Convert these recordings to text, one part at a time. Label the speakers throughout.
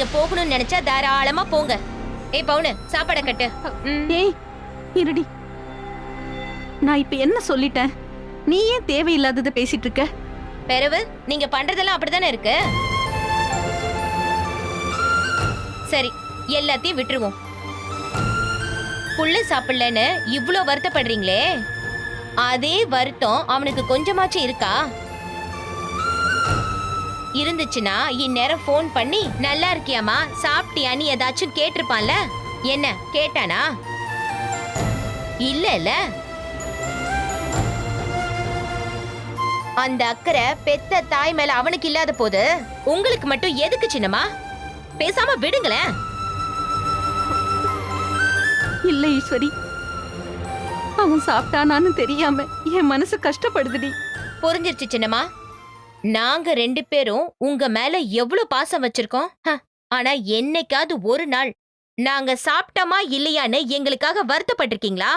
Speaker 1: நீங்க போகணும்னு நினைச்சா தாராளமா போங்க. ஏய் பவுனு, சாப்பாட கட்டு.
Speaker 2: ஏய் இருடி, நான் இப்ப என்ன சொல்லிட்டேன்? நீ ஏன் தேவையில்லாததை பேசிட்டு இருக்க?
Speaker 1: பெறவு நீங்க பண்றதெல்லாம் அப்படிதானே இருக்கு. சரி, எல்லாத்தையும் விட்டுருவோம். புள்ள சாப்பிடலன்னு இவ்ளோ வருத்தப்படுறீங்களே, அதே வருத்தம் அவனுக்கு கொஞ்சமாச்சும் இருக்கா? இருந்துச்சுன்னா இந்நேரம் போன் பண்ணி நல்லா இருக்கியாமா, சாப்பிட்டியான்னு ஏதாச்சும் கேட்டிருப்பான்ல. என்ன கேட்டானா? இல்ல. அந்த அக்கறை பெத்த தாய் மேல அவனுக்கு இல்லாத போது உங்களுக்கு மட்டும் எதுக்கு சின்னமா? பேசாம விடுங்களேன்.
Speaker 2: இல்ல ஈஸ்வரி, அவன் சாப்பிட்டானான்னு தெரியாம என் மனசு கஷ்டப்படுதுடி.
Speaker 1: புரிஞ்சிருச்சு சின்னமா. நாங்க 2 பேரும் உங்க மேல எவ்வளவு பாசம் வச்சிருக்கோம். ஆனா என்னைக்காவது ஒரு நாள் நாங்க சாப்பிட்டோமா இல்லையான்னு எங்களுக்காக வருத்தப்பட்டிருக்கீங்களா?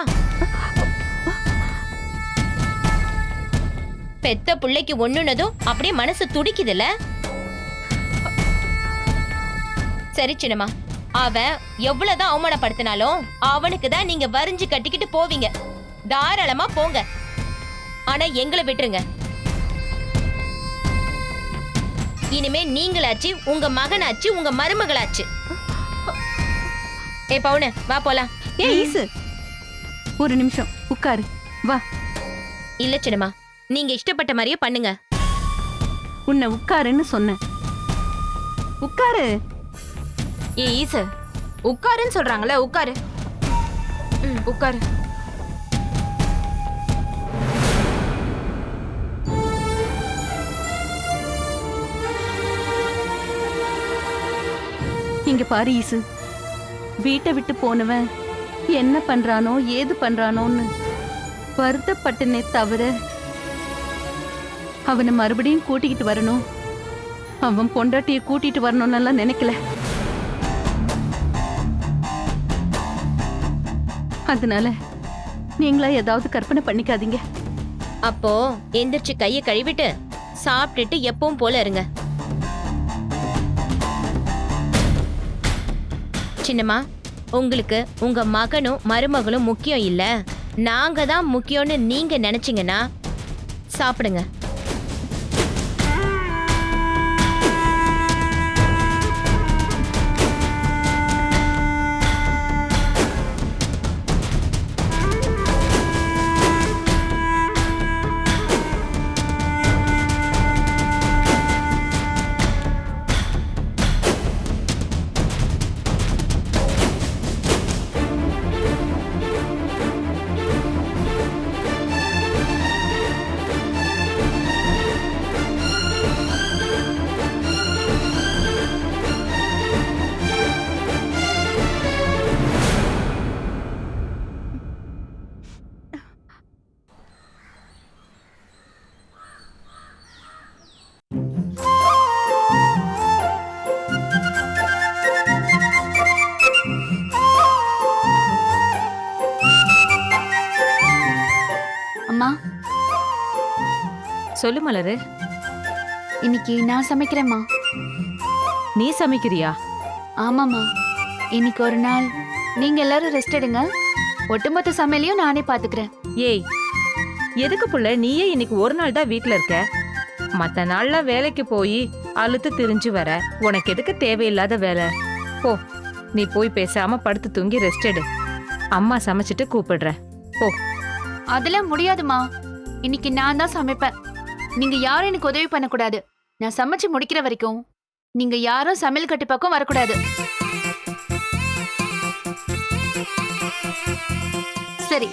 Speaker 1: பெத்த பிள்ளைக்கு ஒண்ணுனதும் அப்படியே மனசு துடிக்குதுல்ல. சரி சின்னமா, அவன் எவ்வளவுதான் அவமானப்படுத்தினாலும் அவனுக்கு தான் நீங்க வரிஞ்சு கட்டிக்கிட்டு போவீங்க. தாராளமா போங்க. ஆனா எங்களை விட்டுருங்க. இனிமே நீங்களாச்சு, உங்க மகனாச்சு, உங்க மருமகளாச்சு. ஏ பவுனு, வா போலாம்.
Speaker 2: ஏ ஈசு, ஒரு நிமிஷம் உட்காரு, வா.
Speaker 1: இல்ல சின்னமா, நீங்க இஷ்டப்பட்ட மாதிரியே பண்ணுங்க.
Speaker 2: உன்னை உட்காருன்னு சொன்னேன். உட்காரு.
Speaker 3: ஏ ஈசு, உட்காருன்னு சொல்றாங்கல்ல, உட்காரு. உட்காரு.
Speaker 2: இங்க பாரு ஈசு, வீட்டை விட்டு போனவன் என்ன பண்றானோ ஏது பண்றானோன்னு வருத்தப்பட்டனே தவிர அவனை மறுபடியும் கூட்டிக்கிட்டு வரணும், அவன் பொண்டாட்டிய கூட்டிட்டு வரணும்னு எல்லாம் நினைக்கல. அதனால நீங்களா ஏதாவது கற்பனை பண்ணிக்காதீங்க.
Speaker 1: அப்போ எந்திரிச்சு கைய கழுவிட்டு சாப்பிட்டுட்டு எப்பவும் போல இருங்க. சின்னம்மா, உங்களுக்கு உங்க மகனும் மருமகளும் முக்கியம் இல்ல, நாங்க தான் முக்கியம்னு நீங்க நினைச்சீங்கன்னா சாப்பிடுங்க.
Speaker 4: அம்மா,
Speaker 3: சொல்லு மலரு.
Speaker 4: இன்னைக்கு நான் சமைக்கிறேம்மா.
Speaker 3: நீ சமைக்கிறியா?
Speaker 4: ஆமாம்மா, இன்னைக்கு ஒரு நாள் நீங்க எல்லாரும் ரெஸ்ட் எடுங்க, ஒட்டுமொத்த சமையலையும் நானே பாத்துக்கிறேன்.
Speaker 3: ஏய், எதுக்கு புள்ள நீயே இன்னைக்கு ஒரு நாள் தான் வீட்ல இருக்க? மத்த நாள்ல வேலைக்கு போய் அழுத்து திரிஞ்சு வர, உனக்கு எதுக்கு தேவையில்லாத வேலை? போ, நீ போய் பேசாம படுத்து தூங்கி ரெஸ்ட் எடு. அம்மா சமைச்சிட்டு கூப்பிடுறேன், போ.
Speaker 4: அதெல்லாம் முடியாதுமா, இன்னைக்கு நான் தான் சமைப்பேன். நீங்க யாரும் எனக்கு உதவி பண்ணக்கூடாது. நான் சமைச்சு முடிக்கிற வரைக்கும் நீங்க யாரும் சமையல் கட்டு பக்கம் வரக்கூடாது. சரி,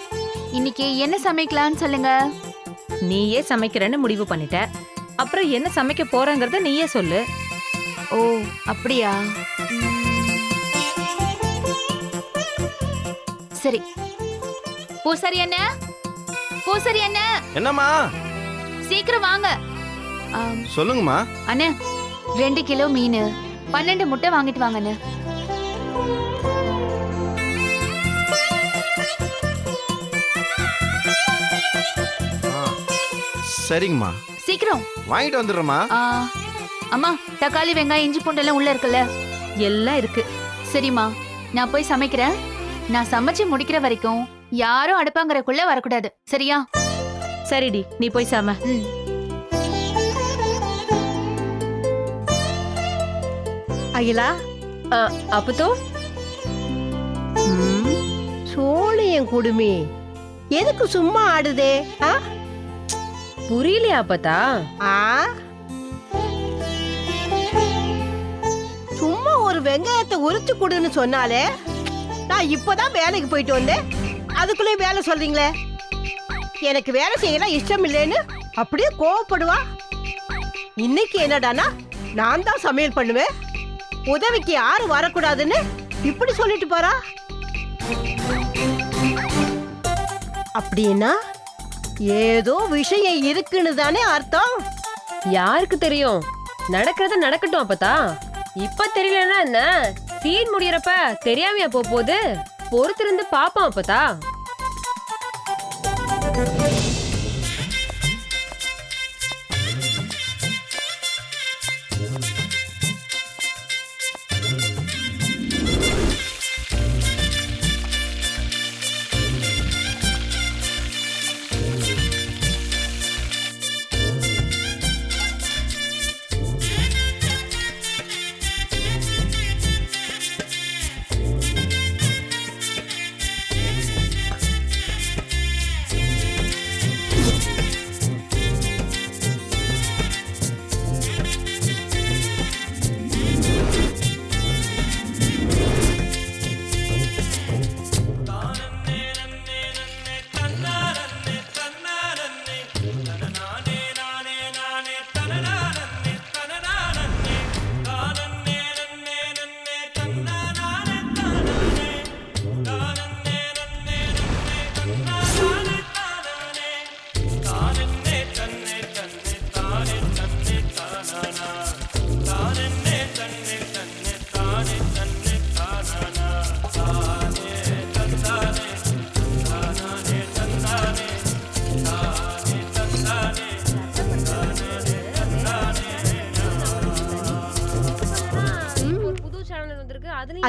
Speaker 4: இன்னைக்கு என்ன சமைக்கலாம்னு சொல்லுங்க.
Speaker 3: நீயே சமைக்கிறேன்னு முடிவு பண்ணிட்ட, அப்புறம் என்ன சமைக்க போறங்கறத நீயே சொல்லு.
Speaker 4: ஓ அப்படியா? சரி, பூசாரி அண்ணா, பூசாரி அண்ணா.
Speaker 5: என்னம்மா?
Speaker 4: சீக்கிரம் வாங்க.
Speaker 5: சொல்லுங்கம்மா.
Speaker 4: அண்ணா, 2 கிலோ மீன், 12 முட்டை வாங்கிட்டு வாங்க அண்ணா.
Speaker 5: சரிங்கம்மா,
Speaker 4: சீக்கிரம்
Speaker 5: வாங்கிட்டு வந்துடுறேம்மா.
Speaker 4: அம்மா, தக்காளி வெங்காயம் இஞ்சி பூண்டெல்லாம் உள்ள இருக்குல்ல,
Speaker 3: எல்லாம் இருக்கு.
Speaker 4: சரிம்மா, நான் போய் சமைக்கிறேன். நான் சமைச்சு முடிக்கிற வரைக்கும் யாரும் அடுப்பாங்கறக்குள்ள வரக்கூடாது, சரியா?
Speaker 3: சரிடி, நீ போய் சம.
Speaker 4: ம்.
Speaker 6: அகிலா,
Speaker 3: அப்பதோ
Speaker 6: சோழியன் குடுமி எதுக்கு சும்மா ஆடுதே?
Speaker 3: புரியலையா அப்பதா?
Speaker 6: ஆ? சும்மா ஒரு வெங்காயத்தை உரிச்சு கொடுன்னு சொன்னாலே, நான் இப்பதான் வேலைக்கு போயிட்டு வந்தேன், அதுக்குள்ளே வேலை சொல்றீங்களே. எனக்கு வேலை செய்யலாம் இஷ்டம் இல்லைன்னு அப்படியே கோவப்படுவா. இன்னைக்கு என்னடானா நான் தான் சமையல் பண்ணுவேன், உதவிக்கு யாரும் வரக்கூடாதுன்னு இப்படி சொல்லிட்டு போறா. அப்படின்னா ஏதோ விஷயம் இருக்குன்னு தானே அர்த்தம்.
Speaker 7: யாருக்கு தெரியும்? நடக்கிறது நடக்கட்டும் அப்பதா. இப்ப தெரியலன்னா என்ன, சீன் முடியறப்ப தெரியாமையா போகுது? பொறுத்திருந்து பாப்போம் அப்பதா.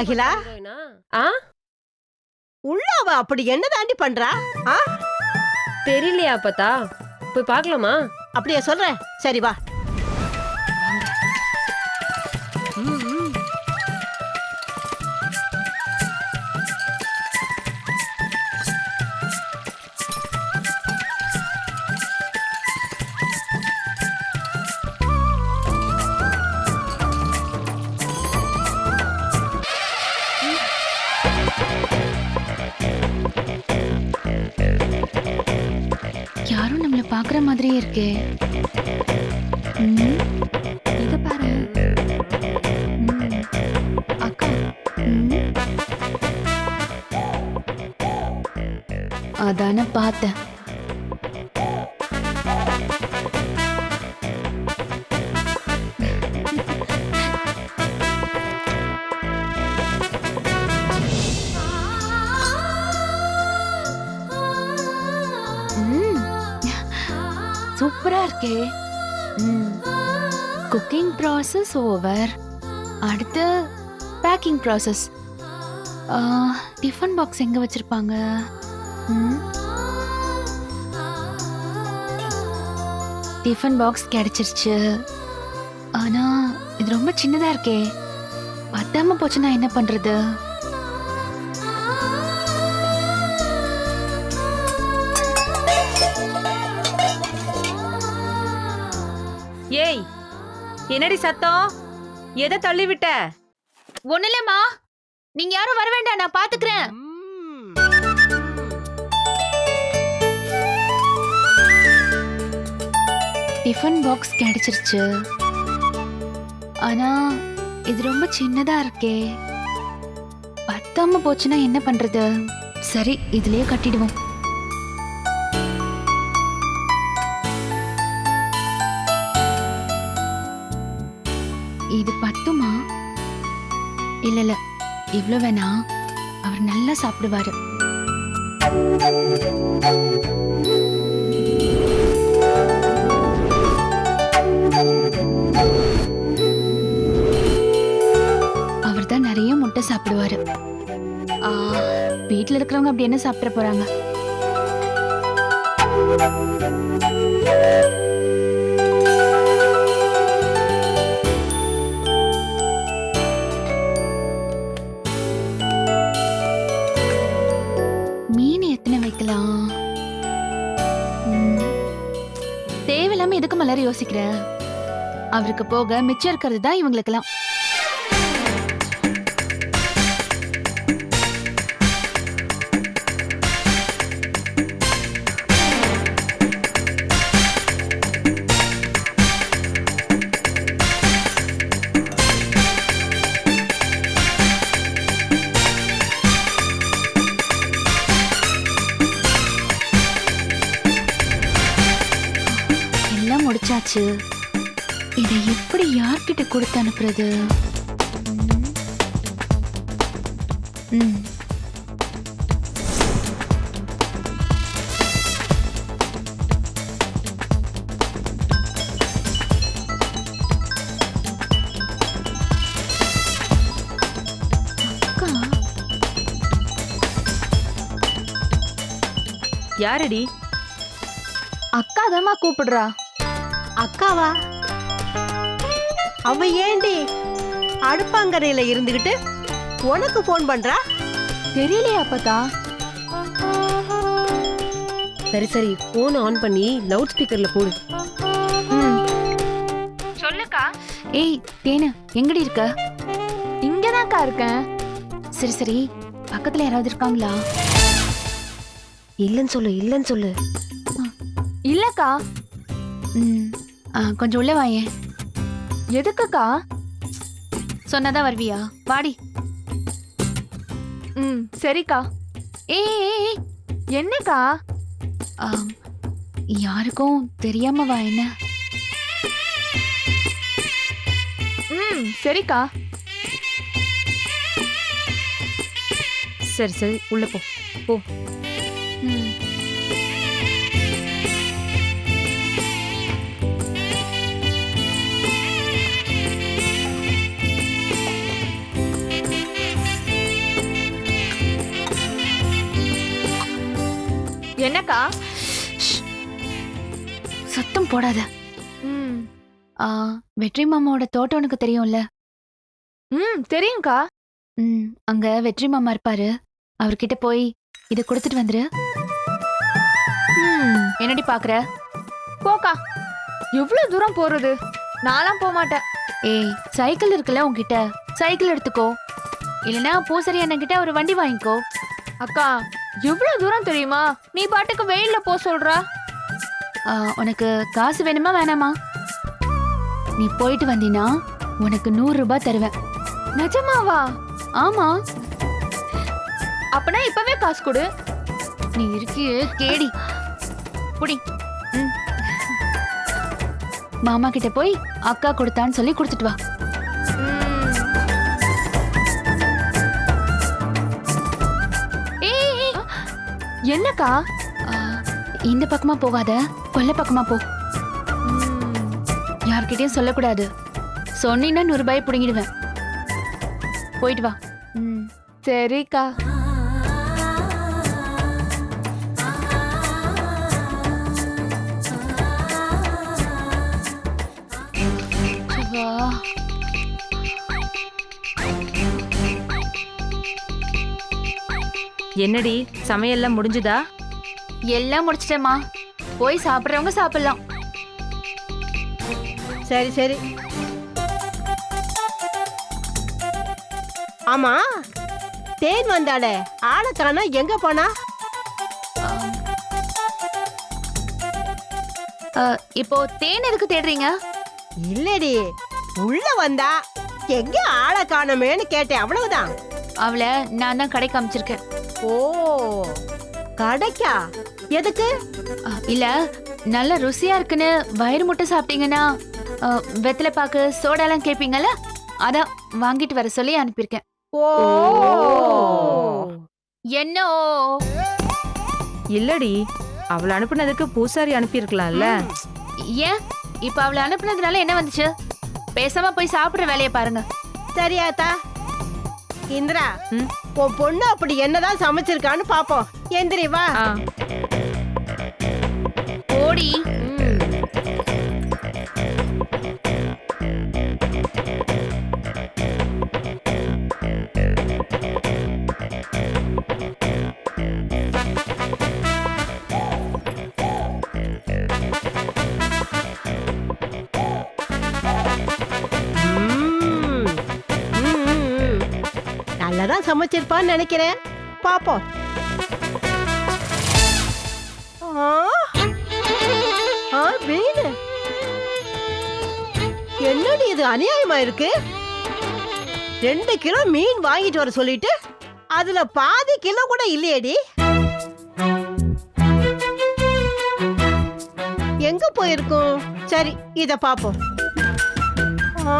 Speaker 6: அகிலா, உள்ள அவ அப்படி என்ன தாண்டி பண்றா?
Speaker 7: தெரியலையா அப்பதா? போய் பார்க்கலாமா?
Speaker 6: அப்படியே சொல்றேன், சரி வா.
Speaker 4: யாரும் நம்மள பாக்குற மாதிரியே இருக்கே. இத பாரு. அக்கா. அதான பார்த்தேன். சூப்பரா இருக்கே. Cooking process over. அடுத்து பேக்கிங் ப்ராசஸ். டிஃபன் பாக்ஸ் எங்க வச்சிருப்பாங்க? டிஃபன் பாக்ஸ் கிடைச்சிருச்சு. ஆனா இது ரொம்ப சின்னதா இருக்கே, பத்தாம போச்சுன்னா என்ன பண்றது?
Speaker 3: ஏய், என்னடி சத்தம்? எதை தள்ளி விட்ட?
Speaker 4: ஒண்ணு இல்லம்மா, நீங்க யாரும் வர வேண்டாம், நான் பாத்துக்கிறேன். டிஃபன் பாக்ஸ் கிடைச்சிருச்சு. ஆனா இது ரொம்ப சின்னதா இருக்கே, பத்தாம போச்சுன்னா என்ன பண்றது? சரி, இதுலயே கட்டிடுவோம். இது பத்துமா? இல்ல இல்ல, இவ்ளோ வேணா, அவர் நல்லா சாப்பிடுவாரு. அவர் சாப்பிடுவாரு. ஆ, வீட்ல இருக்கிறவங்க அப்படி என்ன சாப்பிட போறாங்க? மீன் எத்தனை வைக்கலாம்? தேவையில்லாம எதுக்கு மலர் யோசிக்கிற? அவருக்கு போக மிச்சம் இருக்கிறது தான் இவங்களுக்கெல்லாம். எல்லாம் முடிச்சாச்சு. இதை எப்படி யார்கிட்ட கொடுத்து அனுப்புறது? ம். அக்கா,
Speaker 3: யாரடி?
Speaker 4: அக்கா தாம்மா கூப்பிடுறா.
Speaker 6: அக்காவா? அவ ஏண்டி அடுப்பாங்கரையில இருந்துகிட்டு உனக்கு போன் பண்றா?
Speaker 4: தெரியலையா அப்பதா?
Speaker 7: சரி சரி, போன் ஆன் பண்ணி லவுட் ஸ்பீக்கர்ல போடு.
Speaker 4: சொல்லுக்கா. ஏய் தேனு, எங்கடி இருக்க? இங்கதான்க்கா இருக்கேன். சரி சரி, பக்கத்துல யாராவது இருக்காங்களா?
Speaker 7: இல்லன்னு சொல்லு, இல்லன்னு சொல்லு.
Speaker 4: இல்லக்கா. கொஞ்சம் உள்ள வாயேன். எதுக்குக்கா? சொன்னதான் வருவியா? வாடி. சரிக்கா. ஏய் என்னக்கா? யாருக்கும் தெரியாம வா. என்ன? சரிக்கா.
Speaker 3: சரி சரி, உள்ள போ போ.
Speaker 4: என்னக்கா? சத்தம் போடாத. வெற்றி மாமாவோட தோட்டம் உனக்கு தெரியும்ல? தெரியும்க்கா. அங்க வெற்றி மாமா இருப்பாரு. அவர்கிட்ட போய் இத கொடுத்துட்டு வந்துரு. என்னடி பாக்குற? போக்கா. எவ்வளவு தூரம் போறது? நான்லாம் போக மாட்டேன். ஏய், சைக்கிள் இருக்குல்ல உன்கிட்ட, சைக்கிள் எடுத்துக்கோ. இல்லனா பூசரி அண்ணன் கிட்ட ஒரு வண்டி வாங்கிக்கோ. அக்கா, எவ்வளவு தூரம் தெரியுமா? நீ பாட்டுக்கு வெயில்ல போ சொல்றா. உனக்கு காசு வேணுமா வேணாமா? நீ போயிட்டு வந்தீனா உனக்கு 100 ரூபாய் தருவேன். நிஜமாவா? ஆமா. அப்பனா இப்பவே காசு கொடு. நீ இருக்கியே கேடி. புடி. மாமா கிட்ட போய் அக்கா கொடுத்தான்னு சொல்லி கொடுத்துட்டு வா. என்னக்கா? இந்த பக்கமா போகாத, கொல்ல பக்கமா போ. யார்கிட்டயும் சொல்லக்கூடாது. சொன்னீன்னா 100 ரூபாய் புடுங்கிடுவேன். போயிட்டு வா. சரிக்கா.
Speaker 3: என்னடி, சமையல்லாம் முடிஞ்சுதா?
Speaker 4: எல்லாம் முடிச்சிட்டேம்மா. போய் சாப்பிடுறவங்க சாப்பிடலாம்.
Speaker 6: சரி சரி. ஆமா, தேன் வந்தாளே, ஆளை காணா, எங்க போனா?
Speaker 4: இப்போ தேன் எதுக்கு தேடுறீங்க?
Speaker 6: இல்லடி, உள்ள வந்தா எங்க ஆளை காணமேன்னு கேட்டேன், அவ்வளவுதான்.
Speaker 4: அவளை நான் தான் கடைக்கு அமைச்சிருக்கேன்.
Speaker 6: ஓ, கடைக்கா? எதுக்கு?
Speaker 4: இல்ல, நல்ல ருசியா இருக்குன்னு வயிறு முட்டை சாப்பிட்டீங்கன்னா வெத்தலை பாக்கு சோடாலாம் கேட்பீங்கல்ல, அதான் வாங்கிட்டு வர சொல்லி அனுப்பியிருக்கேன்.
Speaker 6: ஓ,
Speaker 4: என்ன?
Speaker 3: இல்லடி, அவளை அனுப்புனதுக்கு பூசாரி அனுப்பியிருக்கலாம்ல.
Speaker 4: ஏன் இப்ப அவளை அனுப்புனதுனால என்ன வந்துச்சு? பேசாம போய் சாப்பிடுற வேலையை பாருங்க.
Speaker 6: சரியாத்தா. இந்திரா உன் பொண்ணு அப்படி என்னதான் சமைச்சிருக்கான்னு பாப்போம். எந்திரி வா.
Speaker 4: ஓடி.
Speaker 6: ம், ம், ம். நல்லதான் சமைச்சிருப்பான்னு நினைக்கிறேன். பாப்போம். ஆ, ஆ, மீன் என்னடி இது அநியாயமா இருக்கு? 2 கிலோ மீன் வாங்கிட்டு வர சொல்லிட்டு அதுல பாதி கிலோ கூட இல்லையேடி. எங்க போயிருக்கும்? சரி, இத பாப்போம். ஆ,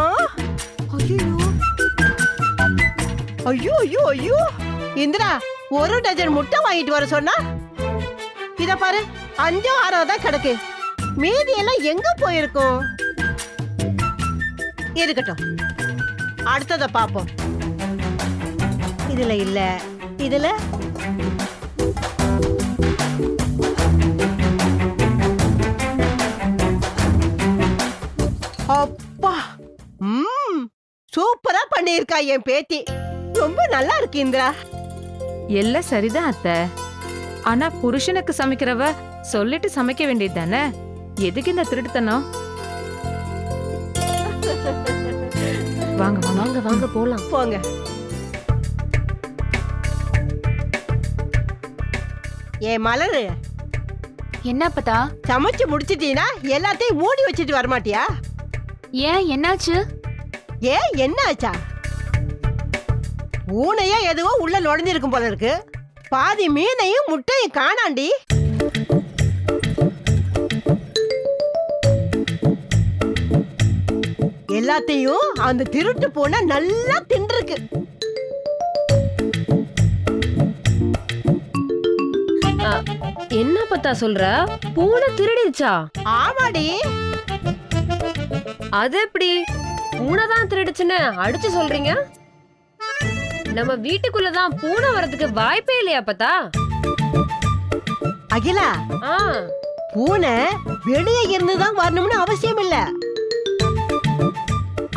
Speaker 6: ஐயோ ஐயோ ஐயோ, இந்திரா 1 டஜன் முட்டை வாங்கிட்டு வர சொன்னா இத பாரு 5 6 தான் கிடக்கு. மீதி எல்லாம் எங்க போயிருக்கும்? இருக்கட்டும், அடுத்தத பாப்போம். இதுல இல்ல, இதுல அப்பா, சூப்பரா பண்ணியிருக்கா என் பேத்தி. ரொம்ப நல்லா இருக்கு இந்திரா.
Speaker 3: எல்லாம் சரிதான் அத்தை. ஆனா புருஷனுக்கு சமைக்கிறவ சொல்லிட்டு சமைக்க வேண்டியது தானே. எதுக்கு இந்த திருட்டுத்தனம்? வாங்க வாங்க வாங்க போலாம்.
Speaker 6: போங்க. ஏ மலரு,
Speaker 4: என்ன அப்பதா?
Speaker 6: சமைச்சு முடிச்சிட்டீனா எல்லாத்தையும் மூடி வச்சுட்டு வரமாட்டியா?
Speaker 4: ஏன் என்னாச்சு?
Speaker 6: ஏன் என்ன ஆச்சா? ஊனையா எதுவோ உள்ள நுழைஞ்சிருக்கும் போல இருக்கு. பாதி மீனையும் முட்டையும் காணாண்டி. எல்லாத்தையும் அந்த திருட்டு பூனை நல்லா தின்றுருக்கு.
Speaker 7: என்ன பத்தா சொல்ற? பூனை திருடிச்சா?
Speaker 6: ஆமாடி.
Speaker 7: அது எப்படி? பூனை தான் திருடுச்சுன்னு அடிச்சு சொல்றீங்க? நம்ம வீட்டுக்குள்ளதான் பூனை வரதுக்கு வாய்ப்பே இல்லையா பத்தா?
Speaker 6: அகிலா, பூனை வெளியே இருந்துதான் வரணும்னு அவசியம் இல்ல.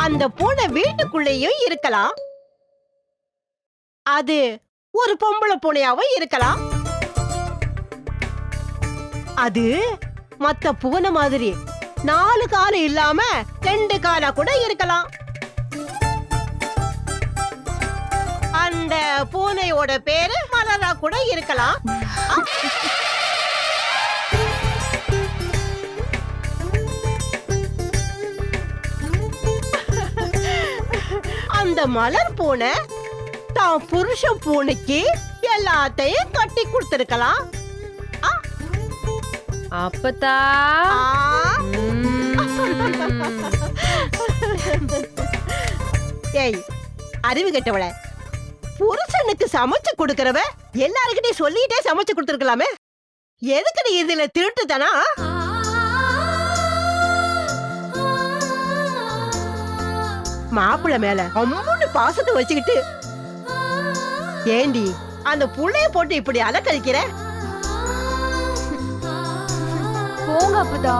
Speaker 6: அந்த பூனை வீட்டுக்குள்ளேயும் இருக்கலாம். அது ஒரு பொம்பளை பூனையாவும் இருக்கலாம். அது மத்த பூனை மாதிரி 4 காலம் இல்லாம 2 காலா கூட இருக்கலாம். அந்த பூனையோட பேரு மலரா கூட இருக்கலாம். அந்த மலர் பூனை தான் புருஷன் பூனைக்கு எல்லாத்தையும் கட்டி கொடுத்திருக்கலாம்.
Speaker 7: அப்பத்தா
Speaker 6: ஏய், அறிவு கெட்டவள, புருஷனுக்கு சமைச்சு கொடுக்கறவ எல்லாருக்கிட்டையும் சொல்லிட்டே சமைச்சு கொடுத்துருக்கலாமே. எதுக்கு நீ இதுல திருட்டுதானா? மாப்பிள்ள மேல அம்முன்னு பாசத்தை வச்சுக்கிட்டு ஏண்டி அந்த புள்ளைய போட்டு இப்படி அலக்கழிக்கிற?
Speaker 4: போங்க அப்பதா.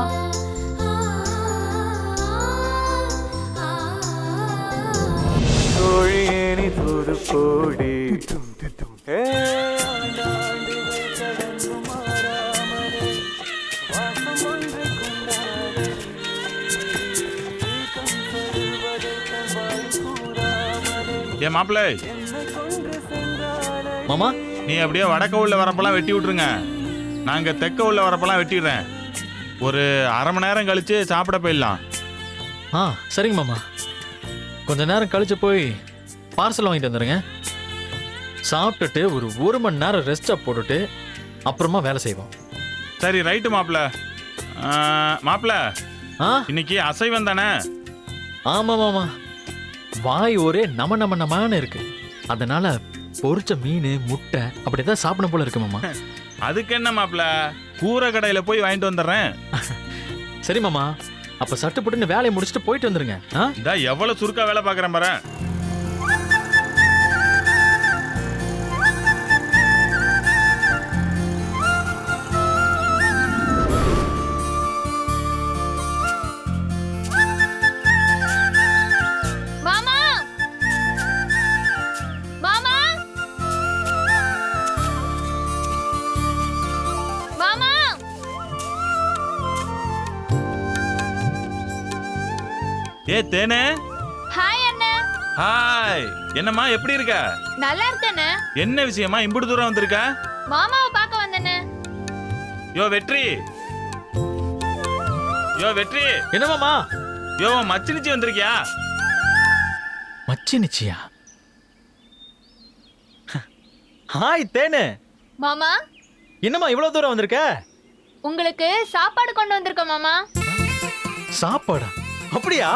Speaker 8: ஏ மாப்பிள்ளை,
Speaker 9: மாமா,
Speaker 8: நீ அப்படியே வடக்க உள்ள வரப்பெல்லாம் வெட்டி விட்டுருங்க. நாங்க தெற்க உள்ள வரப்பெல்லாம் வெட்டிடுறேன். ஒரு அரை மணி நேரம் கழிச்சு சாப்பிட போயிடலாம்.
Speaker 9: சரிங்க மாமா. கொஞ்ச நேரம் கழிச்சு போய் பார்சல் வாங்கிட்டு வந்துடுங்க. சாப்பிட்டுட்டு ஒரு 1 மணி நேரம் ரெஸ்டா போட்டுட்டு அப்புறமா வேலை செய்வோம்.
Speaker 8: சரி, ரைட்டு மாப்பிள்ள. மாப்பிள்ள, இன்னைக்கு அசைவம் தானே?
Speaker 9: ஆமா மாமா, வாய் ஒரே நமன்னு இருக்கு. அதனால பொரிச்ச மீன் முட்டை அப்படிதான் சாப்பிடும் போல இருக்கு மாமா.
Speaker 8: அதுக்கு என்ன மாப்பிள்ள, கூரை கடையில போய் வாங்கிட்டு வந்துடுறேன்.
Speaker 9: சரி மாமா, அப்ப சட்டு போட்டு வேலையை முடிச்சுட்டு போயிட்டு வந்துருங்க.
Speaker 8: எவ்வளவு சுருக்கா வேலை பாக்குறேன் பாரு. ஏ தேனே.
Speaker 4: ஹாய் அண்ணா.
Speaker 8: ஹாய். என்னம்மா எப்படி இருக்க?
Speaker 4: நல்லா இருக்கேண்ணே.
Speaker 8: என்ன விஷயமா இம்புட்டு தூரம் வந்திருக்க?
Speaker 4: மாமாவை பார்க்க வந்தேண்ணே.
Speaker 8: யோ வெற்றி. யோ வெற்றி.
Speaker 9: என்ன மாமா?
Speaker 8: யோ மச்சினிச்சி வந்திருக்கியா?
Speaker 9: மச்சி நிச்சியா? ஹாய் தேனு.
Speaker 4: மாமா
Speaker 9: என்னம்மா இவ்வளவு தூரம் வந்திருக்க?
Speaker 4: உங்களுக்கு சாப்பாடு கொண்டு வந்திருக்கோம் மாமா.
Speaker 9: சாப்பாடா? அப்படியா?